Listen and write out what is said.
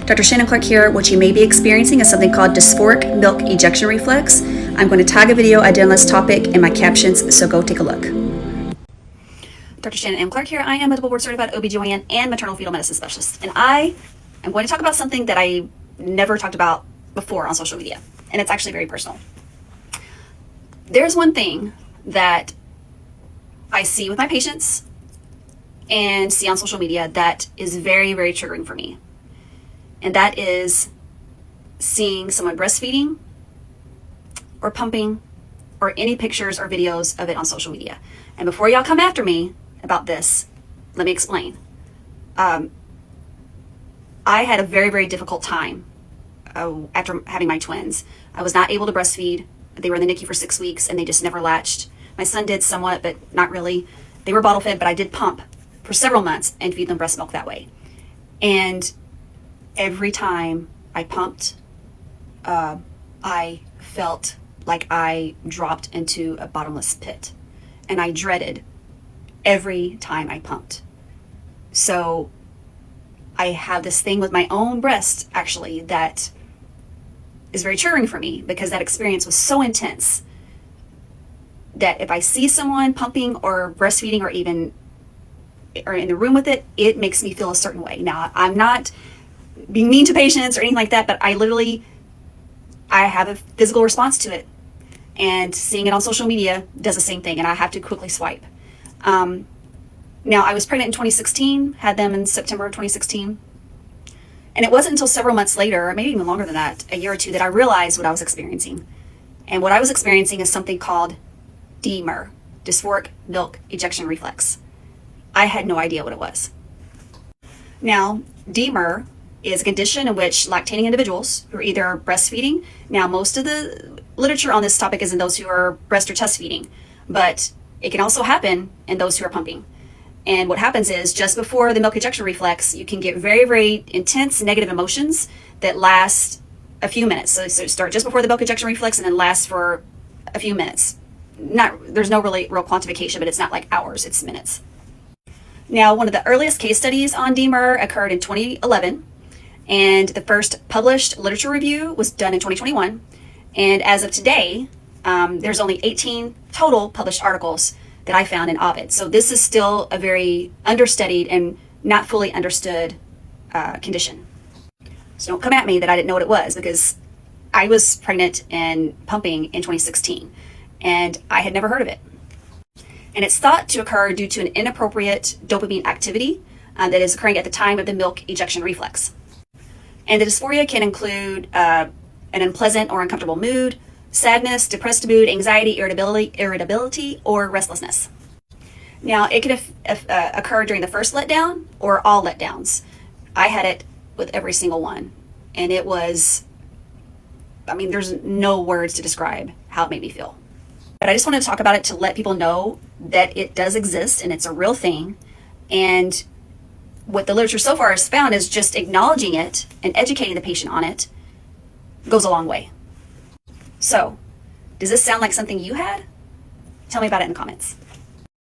Dr. Shannon Clark here. What you may be experiencing is something called dysphoric milk ejection reflex. I'm going to tag a video I did on this topic in my captions, so go take a look. Dr. Shannon M. Clark here. I am a double board certified ObGyn and maternal-fetal medicine specialist, and I am going to talk about something that I never talked about before on social media, and it's actually very personal. There's one thing that I see with my patients and see on social media that is very, very triggering for me. And that is seeing someone breastfeeding or pumping or any pictures or videos of it on social media. And before y'all come after me about this, let me explain. I had a very, very difficult time after having my twins. I was not able to breastfeed. They were in the NICU for 6 weeks and they just never latched. My son did somewhat, but not really. They were bottle fed, but I did pump for several months and feed them breast milk that way. And every time I pumped, I felt like I dropped into a bottomless pit. And I dreaded every time I pumped. So I have this thing with my own breast, actually, that is very triggering for me because that experience was so intense that if I see someone pumping or breastfeeding or even or in the room with it, it makes me feel a certain way. Now, I'm not being mean to patients or anything like that, but I have a physical response to it. And seeing it on social media does the same thing, and I have to quickly swipe. Now, I was pregnant in 2016, had them in September of 2016. And it wasn't until several months later, or maybe even longer than that, a year or two, that I realized what I was experiencing. And what I was experiencing is something called DMER, dysphoric milk ejection reflex. I had no idea what it was. Now, DMER is a condition in which lactating individuals who are either breastfeeding, now most of the literature on this topic is in those who are breast or chest feeding, but it can also happen in those who are pumping. And what happens is just before the milk ejection reflex, you can get very, very intense negative emotions that last a few minutes. So start just before the milk ejection reflex and then last for a few minutes. There's no real quantification, but it's not like hours, it's minutes. Now, one of the earliest case studies on DMER occurred in 2011, and the first published literature review was done in 2021. And as of today, there's only 18 total published articles that I found in ObGyn. So this is still a very understudied and not fully understood condition. So don't come at me that I didn't know what it was, because I was pregnant and pumping in 2016, and I had never heard of it. And it's thought to occur due to an inappropriate dopamine activity that is occurring at the time of the milk ejection reflex. And the dysphoria can include an unpleasant or uncomfortable mood, sadness, depressed mood, anxiety, irritability, or restlessness. Now, it can occur during the first letdown or all letdowns. I had it with every single one, and it was, there's no words to describe how it made me feel. But I just wanted to talk about it to let people know that it does exist and it's a real thing. And what the literature so far has found is just acknowledging it and educating the patient on it goes a long way. So, does this sound like something you had? Tell me about it in the comments.